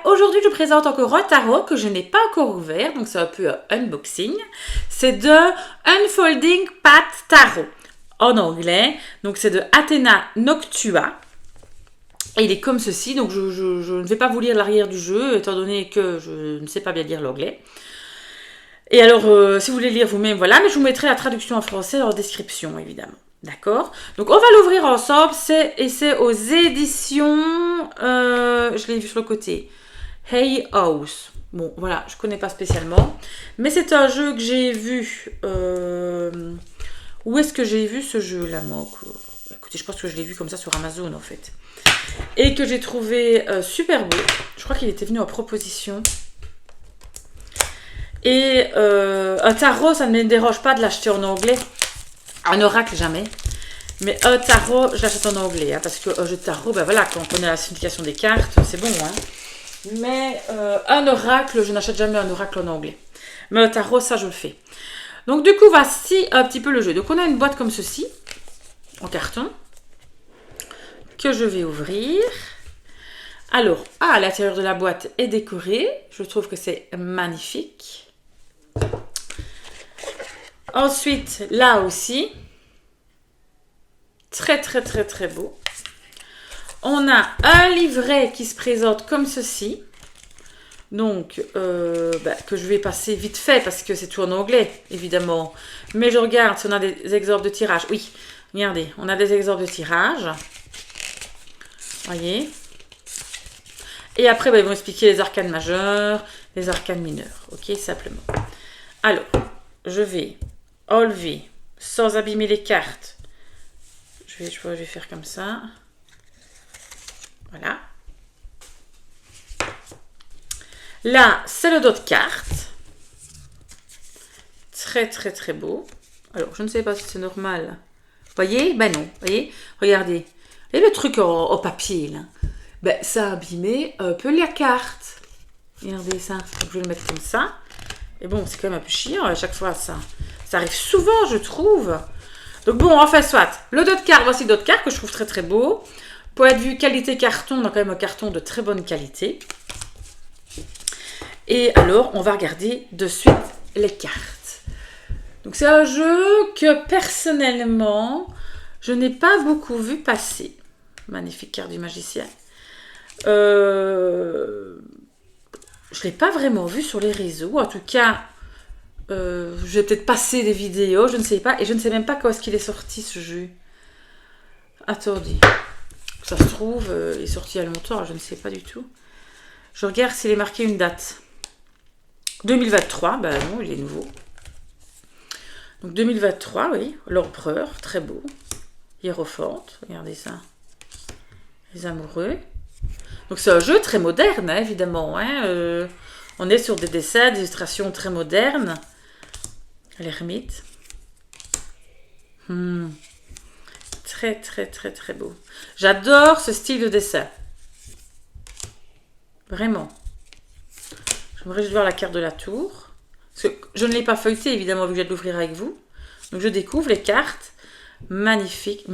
Aujourd'hui je présente encore un tarot que je n'ai pas encore ouvert, donc c'est un peu un unboxing. C'est de Unfolding Path Tarot en anglais, donc c'est de Athena Noctua. Et il est comme ceci, donc je ne vais pas vous lire l'arrière du jeu, étant donné que je ne sais pas bien lire l'anglais. Et alors, si vous voulez lire vous-même, voilà, mais je vous mettrai la traduction en français en description, évidemment. D'accord? Donc, on va l'ouvrir ensemble, c'est aux éditions, je l'ai vu sur le côté, Hay House. Bon, voilà, je ne connais pas spécialement, mais c'est un jeu que j'ai vu, où est-ce que j'ai vu ce jeu-là, moi? Écoutez, je pense que je l'ai vu comme ça sur Amazon, en fait. Et que j'ai trouvé super beau. Je crois qu'il était venu en proposition. Et un tarot, ça ne me dérange pas de l'acheter en anglais. Un oracle, jamais. Mais un tarot, je l'achète en anglais. Hein, parce qu'un jeu de tarot, ben voilà, quand on connaît la signification des cartes, c'est bon. Hein. Mais un oracle, je n'achète jamais un oracle en anglais. Mais un tarot, ça, je le fais. Donc, du coup, voici un petit peu le jeu. Donc, on a une boîte comme ceci, en carton, que je vais ouvrir. Alors, à l'intérieur de la boîte est décoré. Je trouve que c'est magnifique. Ensuite, là aussi, très très beau. On a un livret qui se présente comme ceci. Donc, que je vais passer vite fait parce que c'est tout en anglais, évidemment. Mais je regarde si on a des exemples de tirage. Oui, regardez, on a des exemples de tirage. Voyez. Et après, ils vont expliquer les arcanes majeurs, les arcanes mineurs. Ok, simplement. Alors, je vais enlever, sans abîmer les cartes. Je vais faire comme ça. Voilà. Là, c'est le dos de carte. Très beau. Alors, je ne sais pas si c'est normal. Voyez? Ben non. Voyez? Regardez. Et le truc en papier, là. Ben, ça a abîmé un peu la carte. Regardez ça. Donc, je vais le mettre comme ça. Et bon, c'est quand même un peu chiant à chaque fois, ça. Ça arrive souvent, je trouve. Donc bon, enfin, soit. Le dos de carte, voici le dos de carte que je trouve très beau. Point de vue qualité carton, on a quand même un carton de très bonne qualité. Et alors, on va regarder de suite les cartes. Donc c'est un jeu que personnellement, je n'ai pas beaucoup vu passer. Magnifique carte du magicien. Je ne l'ai pas vraiment vu sur les réseaux. En tout cas, je vais peut-être passer des vidéos, je ne sais pas. Et je ne sais même pas quand est-ce qu'il est sorti ce jeu. Attendez. Ça se trouve, il est sorti il y a longtemps, je ne sais pas du tout. Je regarde s'il est marqué une date. 2023, ben non, il est nouveau. Donc 2023, oui. L'empereur, très beau. Hiérophante, regardez ça. Les amoureux. Donc c'est un jeu très moderne, hein, évidemment. Hein, on est sur des dessins, des illustrations très modernes. L'ermite. Très beau. J'adore ce style de dessin. Vraiment. J'aimerais juste voir la carte de la tour. Parce que je ne l'ai pas feuilleté, évidemment, vu que je viens de l'ouvrir avec vous. Donc je découvre les cartes. Magnifique.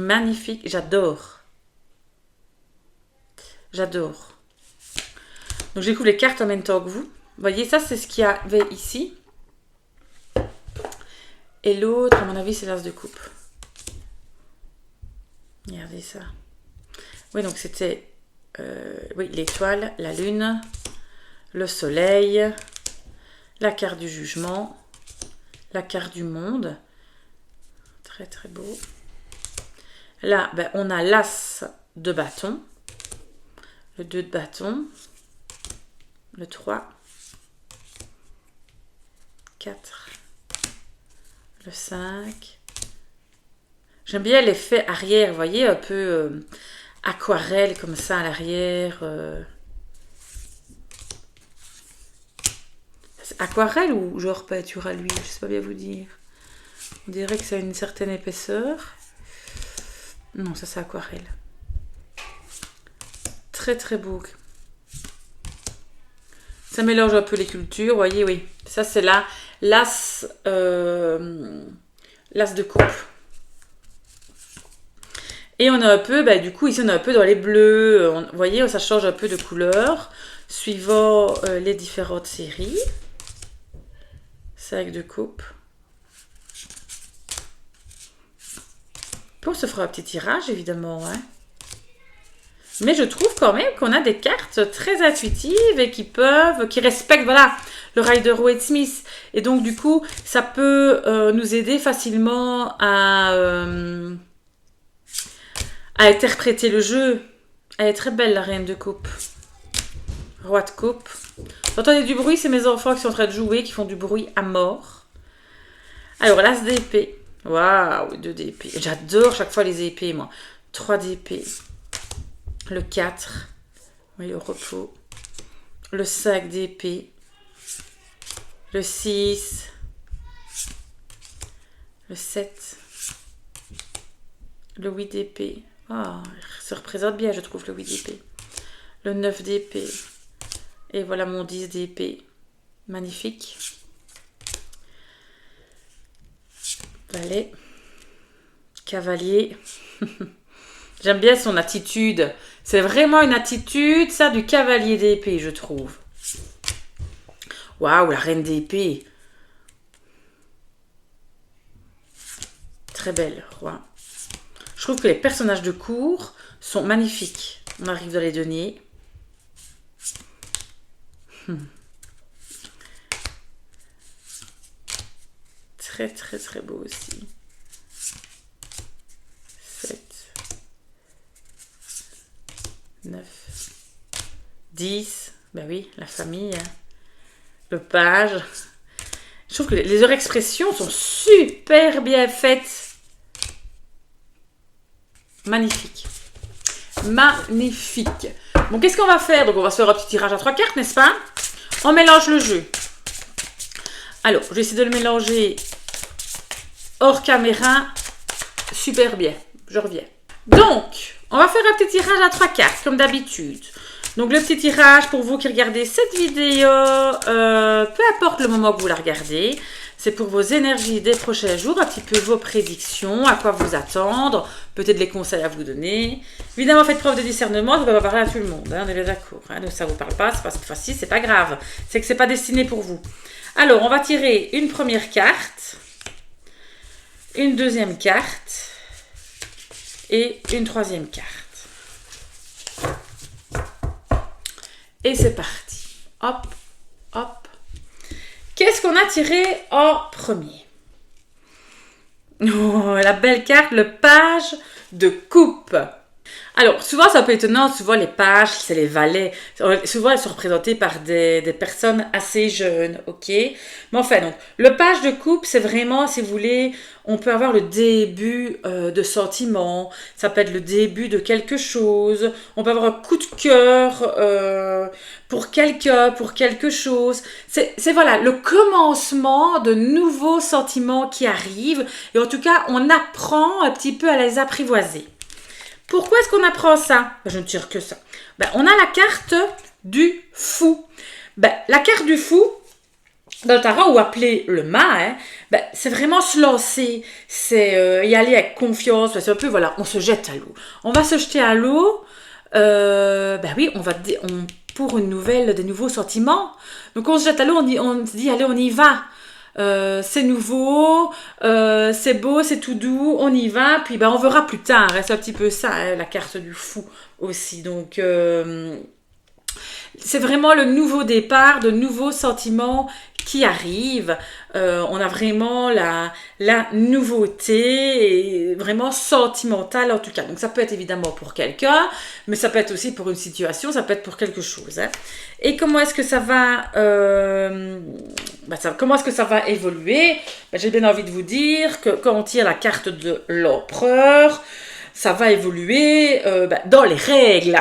J'adore. Donc je découvre les cartes en même temps que vous. Vous voyez, ça c'est ce qu'il y avait ici. Et l'autre, à mon avis, c'est l'as de coupe. Regardez ça. Oui, donc c'était l'étoile, la lune, le soleil, la carte du jugement, la carte du monde. Très beau. Là, on a l'as de bâton, le 2 de bâton, le 3, 4, le 5. J'aime bien l'effet arrière, vous voyez, un peu aquarelle comme ça à l'arrière. C'est aquarelle ou genre peinture à l'huile, je ne sais pas bien vous dire. On dirait que ça a une certaine épaisseur. Non, ça c'est aquarelle. Très beau. Ça mélange un peu les cultures, vous voyez, oui. Ça c'est là l'as de coupe. Et on a un peu, du coup, ici on a un peu dans les bleus, vous voyez, ça change un peu de couleur. suivant les différentes séries. 5 de coupe. Puis on se fera un petit tirage, évidemment. Hein. Mais je trouve quand même qu'on a des cartes très intuitives et qui respectent, voilà, le Rider-Waite-Smith. Et donc, du coup, ça peut nous aider facilement à interpréter le jeu. Elle est très belle, la reine de coupe. Roi de coupe. J'entendais du bruit, c'est mes enfants qui sont en train de jouer, qui font du bruit à mort. Alors, l'as d'épée. Waouh, 2 d'épée. J'adore chaque fois les épées, moi. 3 d'épée. Le 4. Oui, au repos. Le 5 d'épée. Le 6. Le 7. Le 8 d'épée. Ah, ça représente bien, je trouve, le 8 d'épée. Le 9 d'épée. Et voilà mon 10 d'épée. Magnifique. Valet. Cavalier. J'aime bien son attitude. C'est vraiment une attitude, ça, du cavalier d'épée, je trouve. Waouh, la reine d'épée. Très belle, roi. Je trouve que les personnages de cour sont magnifiques. On arrive dans les deniers. Très, très, très beau aussi. 7. 9. 10. Ben oui, la famille. Hein. Le page. Je trouve que les expressions sont super bien faites. Magnifique. Magnifique. Bon, qu'est-ce qu'on va faire? Donc, on va se faire un petit tirage à 3 cartes, n'est-ce pas? On mélange le jeu. Alors, je vais essayer de le mélanger hors caméra. Super bien. Je reviens. Donc, on va faire un petit tirage à 3 cartes, comme d'habitude. Donc, le petit tirage pour vous qui regardez cette vidéo, peu importe le moment que vous la regardez, c'est pour vos énergies des prochains jours, un petit peu vos prédictions, à quoi vous attendre, peut-être les conseils à vous donner. Évidemment, faites preuve de discernement, ça ne va pas parler à tout le monde, hein, on est bien d'accord. Hein, donc, ça ne vous parle pas, c'est pas cette fois-ci, c'est pas grave. C'est que c'est pas destiné pour vous. Alors, on va tirer une première carte, une deuxième carte et une troisième carte. Et c'est parti. Hop, hop. Qu'est-ce qu'on a tiré en premier? Oh, la belle carte, le page de coupe. Alors, souvent, c'est un peu étonnant. Souvent, les pages, c'est les valets. Souvent, elles sont représentées par des personnes assez jeunes, ok? Mais enfin, donc, le page de coupe, c'est vraiment, si vous voulez, on peut avoir le début de sentiments. Ça peut être le début de quelque chose. On peut avoir un coup de cœur pour quelqu'un, pour quelque chose. C'est voilà, le commencement de nouveaux sentiments qui arrivent. Et en tout cas, on apprend un petit peu à les apprivoiser. Pourquoi est-ce qu'on apprend ça? Je ne tire que ça. On a la carte du fou. La carte du fou, dans le tarot, ou appelé le mât, hein, c'est vraiment se lancer. C'est y aller avec confiance. C'est un peu, voilà, on se jette à l'eau. On va se jeter à l'eau. Oui, pour des nouveaux sentiments. Donc, on se jette à l'eau, on se dit, allez, on y va. C'est nouveau, c'est beau, c'est tout doux, on y va, puis on verra plus tard. Hein, c'est un petit peu ça, hein, la carte du fou aussi. Donc, c'est vraiment le nouveau départ, de nouveaux sentiments qui arrivent. On a vraiment la nouveauté, et vraiment sentimentale en tout cas. Donc, ça peut être évidemment pour quelqu'un, mais ça peut être aussi pour une situation, ça peut être pour quelque chose. Hein. Et comment est-ce que ça va comment est-ce que ça va évoluer? J'ai bien envie de vous dire que quand on tire la carte de l'empereur, ça va évoluer dans les règles.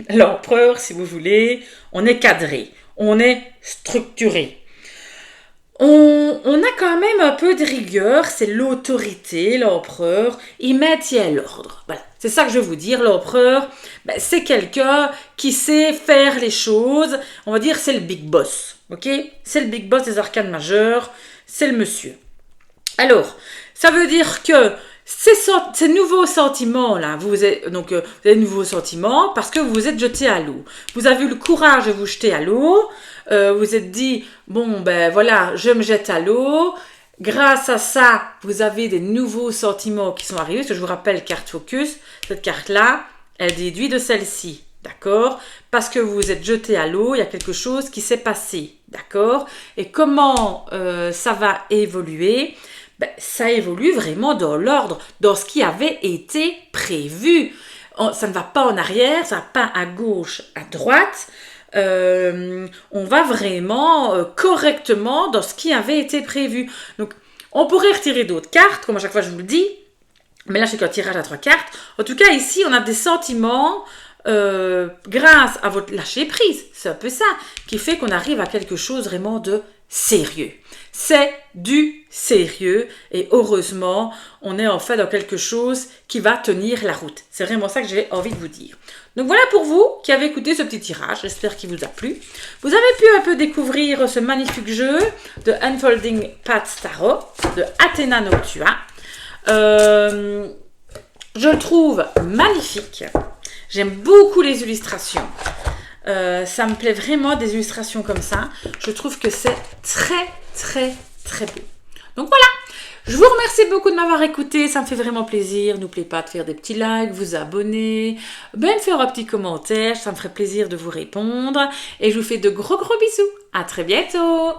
L'empereur, si vous voulez, on est cadré, on est structuré. On a quand même un peu de rigueur, c'est l'autorité, l'empereur, il maintient l'ordre. Voilà, c'est ça que je veux vous dire, l'empereur, c'est quelqu'un qui sait faire les choses, on va dire c'est le big boss, ok? C'est le big boss des arcanes majeurs, c'est le monsieur. Alors, ça veut dire que ces nouveaux sentiments-là, vous avez de nouveaux sentiments parce que vous vous êtes jeté à l'eau. Vous avez eu le courage de vous jeter à l'eau. Vous vous êtes dit, bon, ben voilà, je me jette à l'eau. Grâce à ça, vous avez des nouveaux sentiments qui sont arrivés. Parce que je vous rappelle, carte focus, cette carte-là, elle déduit de celle-ci. D'accord? Parce que vous vous êtes jeté à l'eau, il y a quelque chose qui s'est passé. D'accord? Et comment ça va évoluer? Ben, ça évolue vraiment dans l'ordre, dans ce qui avait été prévu. Ça ne va pas en arrière, ça ne va pas à gauche, à droite. On va vraiment correctement dans ce qui avait été prévu. Donc, on pourrait retirer d'autres cartes, comme à chaque fois je vous le dis. Mais là, c'est qu'un tirage à 3 cartes. En tout cas, ici, on a des sentiments grâce à votre lâcher prise. C'est un peu ça qui fait qu'on arrive à quelque chose vraiment de sérieux. C'est du sérieux et heureusement, on est en fait dans quelque chose qui va tenir la route. C'est vraiment ça que j'ai envie de vous dire. Donc voilà pour vous qui avez écouté ce petit tirage, j'espère qu'il vous a plu. Vous avez pu un peu découvrir ce magnifique jeu de Unfolding Paths Tarot de Athena Noctua. Je le trouve magnifique. J'aime beaucoup les illustrations. Ça me plaît vraiment des illustrations comme ça. Je trouve que c'est très, très, très beau. Donc voilà. Je vous remercie beaucoup de m'avoir écouté. Ça me fait vraiment plaisir. N'oubliez pas de faire des petits likes, vous abonner, même faire un petit commentaire. Ça me ferait plaisir de vous répondre. Et je vous fais de gros, gros bisous. À très bientôt.